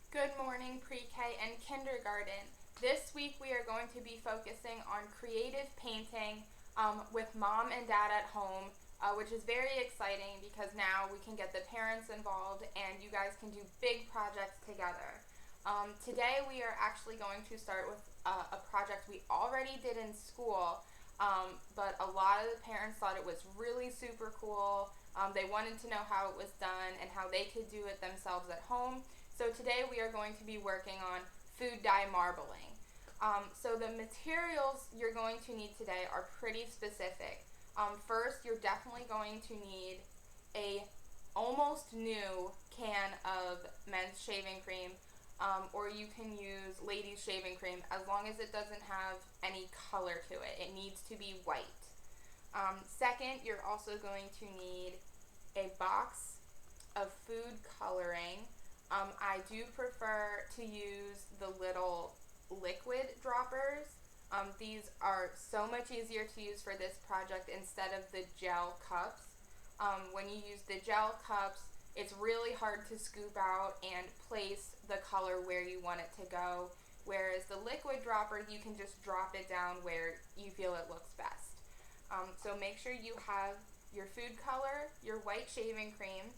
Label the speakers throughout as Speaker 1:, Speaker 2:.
Speaker 1: Good morning, pre-K and kindergarten. This week we are going to be focusing on creative painting with mom and dad at home, which is very exciting because now we can get the parents involved and you guys can do big projects together. Today we are actually going to start with a project we already did in school, but a lot of the parents thought it was really super cool. They wanted to know how it was done and how they could do it themselves at home. So today we are going to be working on food dye marbling. So the materials you're going to need today are pretty specific. First, you're definitely going to need a almost new can of men's shaving cream, or you can use ladies shaving cream as long as it doesn't have any color to it. It needs to be white. Second, you're also going to need a box of food coloring. I do prefer to use the little liquid droppers. These are so much easier to use for this project instead of the gel cups. When you use the gel cups, it's really hard to scoop out and place the color where you want it to go, whereas the liquid dropper, you can just drop it down where you feel it looks best. So make sure you have your food color, your white shaving cream.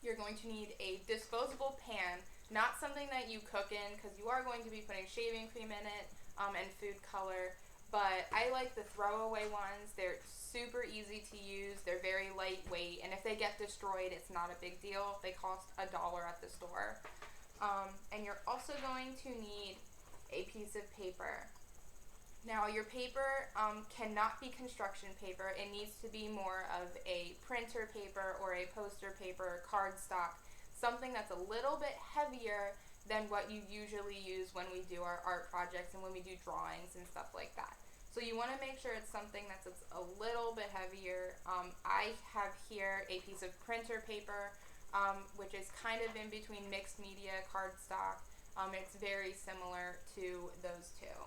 Speaker 1: You're going to need a disposable pan, not something that you cook in because you are going to be putting shaving cream in it and food color. But I like the throwaway ones. They're super easy to use. They're very lightweight, and if they get destroyed, it's not a big deal. They cost $1 at the store. And you're also going to need a piece of paper. Now, your paper cannot be construction paper. It needs to be more of a printer paper or a poster paper, cardstock, something that's a little bit heavier than what you usually use when we do our art projects and when we do drawings and stuff like that. So you want to make sure it's something that's a little bit heavier. I have here a piece of printer paper, which is kind of in between mixed media, cardstock. It's very similar to those two.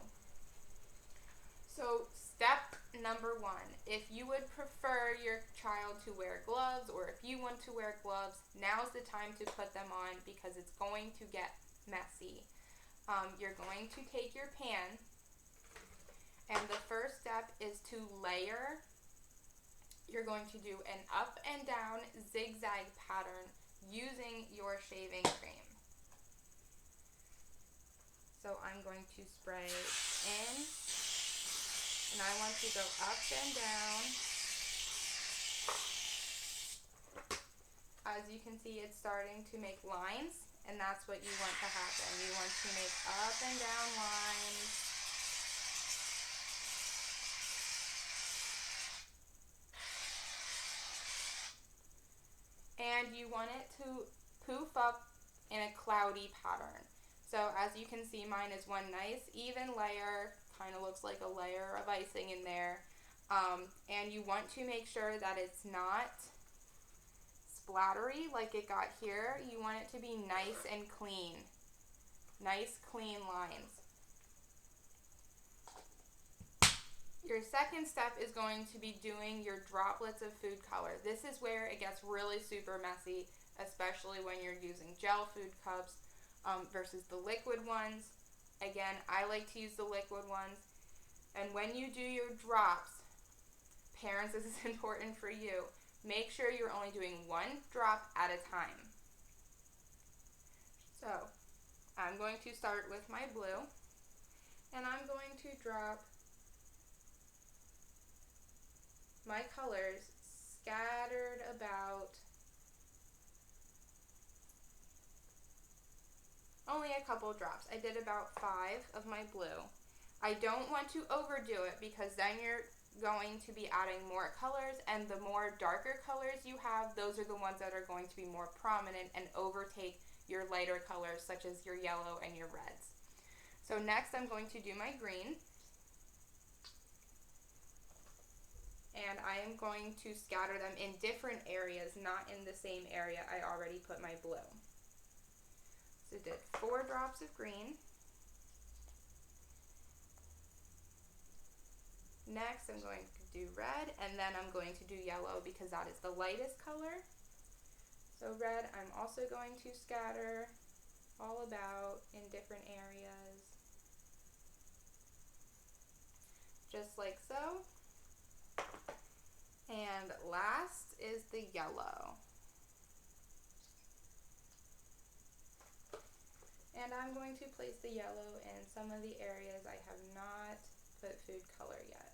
Speaker 1: So step number 1, if you would prefer your child to wear gloves or if you want to wear gloves, now's the time to put them on because it's going to get messy. You're going to take your pan, and the first step is to layer. You're going to do an up and down zigzag pattern using your shaving cream. So I'm going to spray in, and I want to go up and down. As you can see, it's starting to make lines, and that's what you want to happen. You want to make up and down lines. And you want it to poof up in a cloudy pattern. So as you can see, mine is one nice even layer, kind of looks like a layer of icing in there. And you want to make sure that it's not splattery like it got here. You want it to be nice and clean. Nice, clean lines. Your second step is going to be doing your droplets of food color. This is where it gets really super messy, especially when you're using gel food cups versus the liquid ones. Again, I like to use the liquid ones. And when you do your drops, parents, this is important for you. Make sure you're only doing one drop at a time. So, I'm going to start with my blue, and I'm going to drop my colors scattered about only a couple drops. I did about 5 of my blue. I don't want to overdo it because then you're going to be adding more colors, and the more darker colors you have, those are the ones that are going to be more prominent and overtake your lighter colors such as your yellow and your reds. So next I'm going to do my green, and I am going to scatter them in different areas, not in the same area I already put my blue. So did 4 drops of green. Next I'm going to do red, and then I'm going to do yellow because that is the lightest color. So red I'm also going to scatter. all about in different areas, just like so. And last is the yellow. And I'm going to place the yellow in some of the areas I have not put food color yet.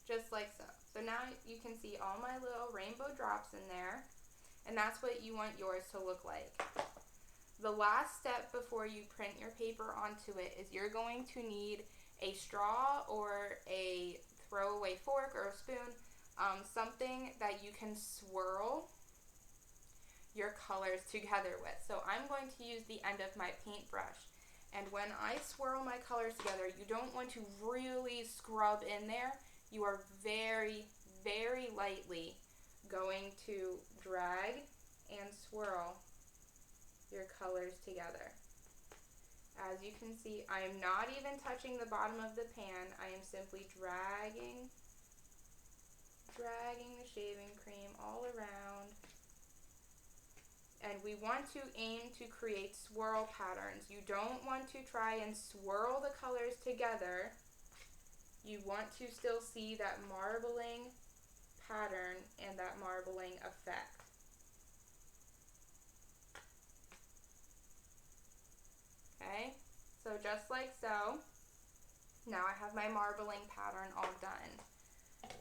Speaker 1: Just like so. So now you can see all my little rainbow drops in there, and that's what you want yours to look like. The last step before you print your paper onto it is you're going to need a straw or a throwaway fork or a spoon, something that you can swirl your colors together with. So I'm going to use the end of my paintbrush. And when I swirl my colors together, you don't want to really scrub in there. You are very, very lightly going to drag and swirl your colors together. As you can see, I am not even touching the bottom of the pan. I am simply dragging the shaving cream all around. And we want to aim to create swirl patterns. You don't want to try and swirl the colors together. You want to still see that marbling pattern and that marbling effect. Okay, so just like so, now I have my marbling pattern all done.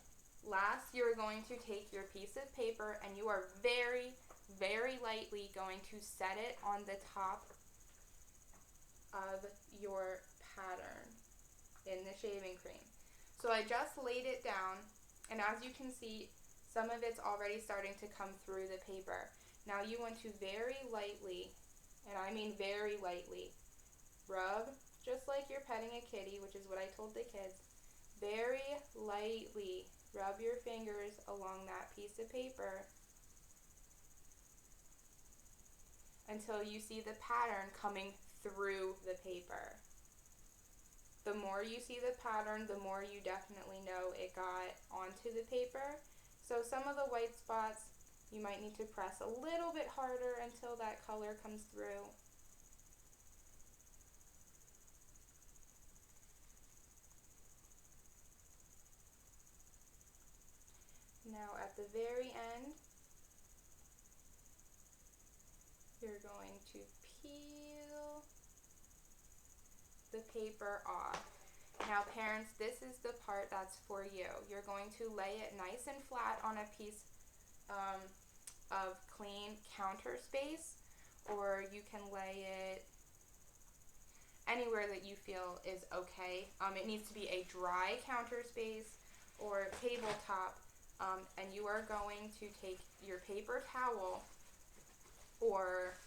Speaker 1: Last, you're going to take your piece of paper and you are very, very lightly going to set it on the top of your pattern in the shaving cream. So I just laid it down, and as you can see, some of it's already starting to come through the paper. Now you want to very lightly, and I mean very lightly, rub, just like you're petting a kitty, which is what I told the kids, very lightly rub your fingers along that piece of paper until you see the pattern coming through the paper. The more you see the pattern, the more you definitely know it got onto the paper. So some of the white spots, you might need to press a little bit harder until that color comes through. Now at the very end, you're going to peel the paper off. Now parents, this is the part that's for you. You're going to lay it nice and flat on a piece of clean counter space, or you can lay it anywhere that you feel is okay. It needs to be a dry counter space or tabletop, and you are going to take your paper towel, or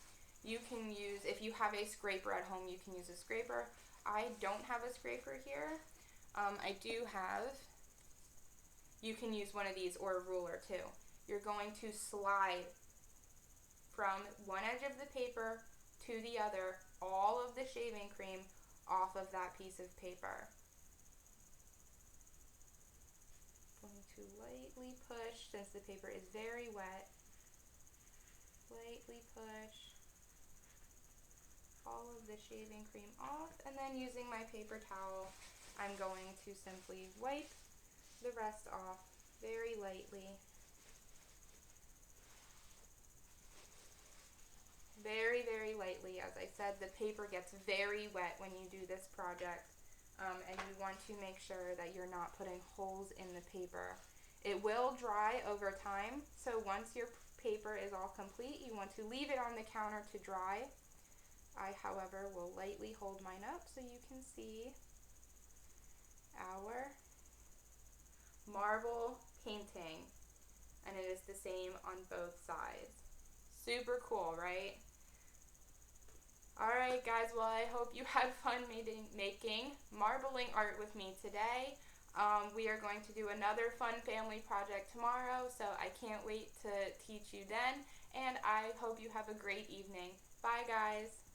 Speaker 1: you can use, if you have a scraper at home, you can use a scraper. I don't have a scraper here. I do have, you can use one of these or a ruler too. You're going to slide from one edge of the paper to the other, all of the shaving cream off of that piece of paper. Going to lightly push, since the paper is very wet, lightly push all of the shaving cream off, and then using my paper towel, I'm going to simply wipe the rest off very lightly. Very, very lightly. As I said, the paper gets very wet when you do this project, and you want to make sure that you're not putting holes in the paper. It will dry over time, so once your paper is all complete, you want to leave it on the counter to dry. I, however, will lightly hold mine up so you can see our marble painting, and it is the same on both sides. Super cool, right? Alright guys, well I hope you had fun making marbling art with me today. We are going to do another fun family project tomorrow, so I can't wait to teach you then, and I hope you have a great evening. Bye guys!